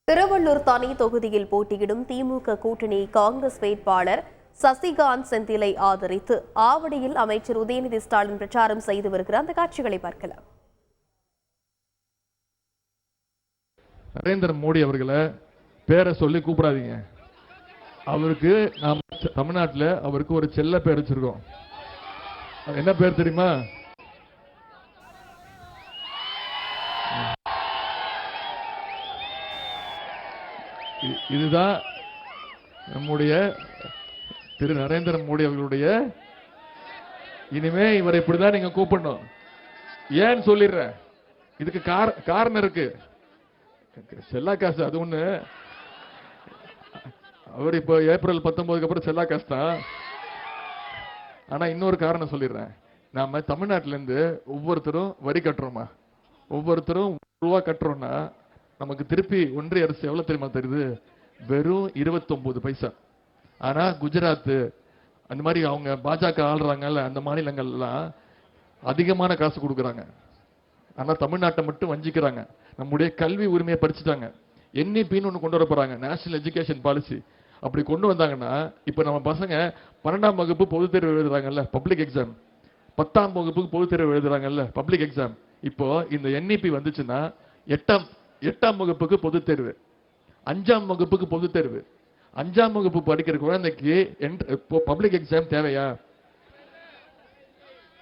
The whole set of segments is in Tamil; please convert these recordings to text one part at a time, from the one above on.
திருவள்ளூர் தனி தொகுதியில் போட்டியிடும் திமுக கூட்டணி காங்கிரஸ் வேட்பாளர் சசிகாந்த் செந்திலை ஆதரித்து ஆவடியில் அமைச்சர் உதயநிதி ஸ்டாலின் பிரச்சாரம் செய்து வருகிறார். அந்த காட்சிகளை பார்க்கலாம். நரேந்திர மோடி அவர்களை பேரை சொல்லி கூப்பிடாதீங்க. அவருக்கு நாம் தமிழ்நாட்டில் அவருக்கு ஒரு செல்ல பேர் வச்சிருக்கோம். என்ன பேர் தெரியுமா? இதுதான் நம்முடைய திரு நரேந்திர மோடி அவர்களுடைய. இனிமே இவரை இப்படிதான் நீங்க கூப்பிடணும். ஏன்னு சொல்லிடுறேன். இதுக்கு காரணம் இருக்கு. செல்லா காசு அது ஒண்ணு. அவர் இப்ப ஏப்ரல் 19 அப்புறம் செல்லா காசு தான். ஆனா இன்னொரு காரணம் சொல்லிடுறேன். நாம தமிழ்நாட்டில இருந்து ஒவ்வொருத்தரும் வரி கட்டுறோமா? ஒவ்வொருத்தரும் ரூபா கட்டுறோம்னா நமக்கு திருப்பி ஒன்றிய அரசு எவ்வளவு தெரியுமா தருது? வெறும் 29 பைசா. ஆனா குஜராத் அந்த மாதிரி அவங்க பாஜக ஆள்றாங்கல்ல, அந்த மாநிலங்கள்லாம் அதிகமான காசு கொடுக்குறாங்க. ஆனா தமிழ்நாட்டை மட்டும் வஞ்சிக்கிறாங்க. நம்முடைய கல்வி உரிமையை பறிச்சுட்டாங்க. NEPன்னு ஒன்று கொண்டு வர போறாங்க, நேஷனல் எஜுகேஷன் பாலிசி. அப்படி கொண்டு வந்தாங்கன்னா இப்ப நம்ம பசங்க 12ஆம் வகுப்பு பொதுத் தேர்வு எழுதுறாங்கல்ல, பப்ளிக் எக்ஸாம், 10ஆம் வகுப்புக்கு பொதுத் தேர்வு எழுதுறாங்கல்ல, பப்ளிக் எக்ஸாம். இப்போ இந்த NEP வந்துச்சுன்னா 8ஆம் வகுப்புக்கு பொதுத் தேர்வு, 5ஆம் வகுப்புக்கு பொதுத் தேர்வு. 5ஆம் வகுப்பு படிக்கிற குழந்தைக்கு பப்ளிக் எக்ஸாம் தேவையா?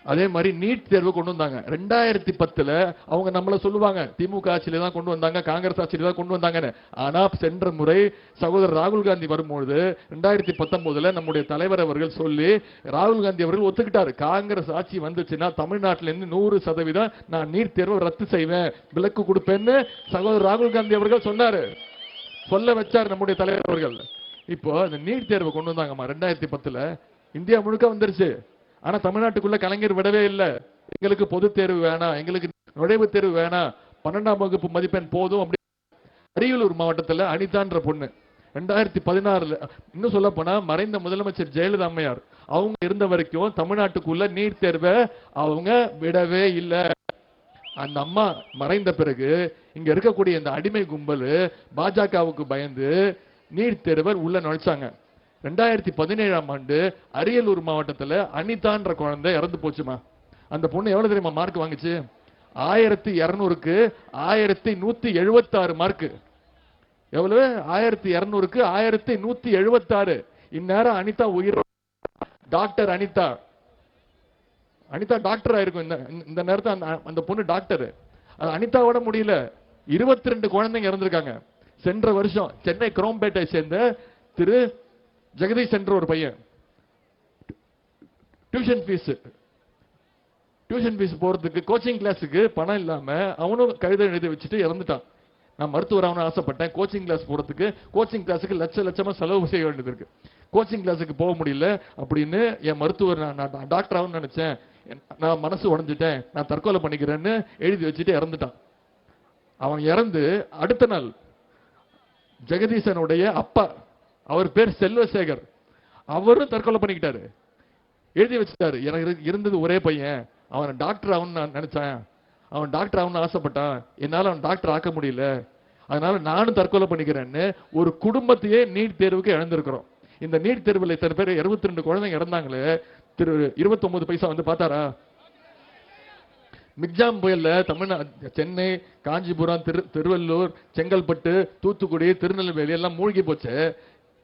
அதே மாதிரி நீட் தேர்வு கொண்டு வந்தாங்க 2010. அவங்க நம்மள சொல்லுவாங்க திமுக ஆட்சியில தான் கொண்டு வந்தாங்க, காங்கிரஸ் ஆட்சியில தான் கொண்டு வந்தாங்கன்னு. ஆனா சென்ற முறை சகோதரர் ராகுல் காந்தி வரும்போது 2019 நம்முடைய தலைவர் அவர்கள் சொல்லி ராகுல் காந்தி அவர்கள் ஒத்துக்கிட்டாரு. காங்கிரஸ் ஆட்சி வந்துச்சுன்னா தமிழ்நாட்டில இருந்து 100% நான் நீட் தேர்வை ரத்து செய்வேன், விலக்கு கொடுப்பேன்னு சகோதரர் ராகுல் காந்தி அவர்கள் சொன்னாரு. சொல்ல வச்சார் நம்முடைய தலைவர் அவர்கள். இப்போ இந்த நீட் தேர்வை கொண்டு வந்தாங்கம்மா 2010. இந்தியா முழுக்க வந்துருச்சு. ஆனா தமிழ்நாட்டுக்குள்ள கலைஞர் விடவே இல்லை. எங்களுக்கு பொது தேர்வு வேணாம், எங்களுக்கு நுழைவுத் தேர்வு வேணாம், 12ஆம் வகுப்பு மதிப்பெண் போதும். அப்படி அரியலூர் மாவட்டத்தில் அனிதான்ற பொண்ணு 2016, இன்னும் சொல்ல போனா மறைந்த முதலமைச்சர் ஜெயலலிதா அம்மையார் அவங்க இருந்த வரைக்கும் தமிழ்நாட்டுக்குள்ள நீட் தேர்வை அவங்க விடவே இல்லை. அந்த அம்மா மறைந்த பிறகு இங்க இருக்கக்கூடிய இந்த அடிமை கும்பல் பாஜகவுக்கு பயந்து நீட் தேர்வை உள்ள நுழைச்சாங்க. 2017ஆம் ஆண்டு அரியலூர் மாவட்டத்தில் அனிதான்ற குழந்தை இறந்து போச்சுமா. அந்த பொண்ணு எவ்வளவு தெரியுமா மார்க் வாங்குச்சு? 1200க்கு 1176 மார்க். எவ்வளவு? 1200க்கு 1176. இந்நேரம் அனிதா உயிர். டாக்டர் அனிதா டாக்டர் ஆயிருக்கும். இந்த நேரத்தை அந்த பொண்ணு டாக்டர். அனிதாவோட முடியல, 22 குழந்தைங்க இறந்திருக்காங்க. சென்ற வருஷம் சென்னை குரோம்பேட்டை சேர்ந்த திரு ஜெகதீஷ் என்ற ஒரு பையன் டியூஷன் ஃபீஸ் போறதுக்கு கோச்சிங் கிளாஸுக்கு பணம் இல்லாம அவனும் கவிதை எழுதி வச்சுட்டு இறந்துட்டான். நான் மருத்துவர் ஆகணும்னு ஆசைப்பட்டேன், கோச்சிங் கிளாஸ் போறதுக்கு கோச்சிங் கிளாஸுக்கு லட்சமா செலவு செய்ய வேண்டியது இருக்கு, கோச்சிங் கிளாஸுக்கு போக முடியல அப்படின்னு என் மருத்துவர் நான் டாக்டர் ஆகணும்னு நினைச்சேன், நான் மனசு உடைஞ்சிட்டேன், நான் தற்கொலை பண்ணிக்கிறேன்னு எழுதி வச்சுட்டு இறந்துட்டான். அவன் இறந்து அடுத்த நாள் ஜெகதீசனுடைய அப்பா, அவர் பேர் செல்வசேகர், அவரும் தற்கொலை பண்ணிக்கிட்டாரு. எழுதி வச்சுட்டாரு, எனக்கு இருந்தது ஒரே பையன், அவன் டாக்டர் ஆகணும்னு நான் நினைச்சேன், அவன் டாக்டர் ஆகணும்னு ஆசைப்பட்டான், என்னால அவன் டாக்டர் ஆக்க முடியல, அதனால நானும் தற்கொலை பண்ணிக்கிறேன்னு ஒரு குடும்பத்தையே நீட் தேர்வுக்கு இழந்திருக்கிறோம். இந்த நீட் தேர்வில் இத்தனை பேர் 22 குழந்தைங்க இறந்தாங்களே, திரு 29 பைசா வந்து பார்த்தாரா? மிக்ஜாம் புயல்ல தமிழ்நாடு சென்னை, காஞ்சிபுரம், திருவள்ளூர், செங்கல்பட்டு, தூத்துக்குடி, திருநெல்வேலி எல்லாம் மூழ்கி போச்சு.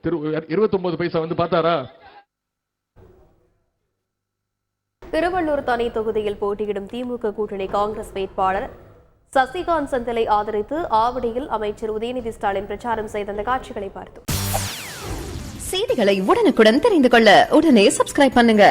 29 பைசா வந்து பார்த்தாரா? திருவள்ளூர் தனி தொகுதியில் போட்டியிடும் திமுக கூட்டணி காங்கிரஸ் வேட்பாளர் சசிகாந்த் செந்திலை ஆதரித்து ஆவடியில் அமைச்சர் உதயநிதி ஸ்டாலின் பிரச்சாரம் செய்த அந்த காட்சிகளை பார்த்தோம். செய்திகளை உடனுக்குடன் தெரிந்து கொள்ள உடனே சப்ஸ்கிரைப் பண்ணுங்க.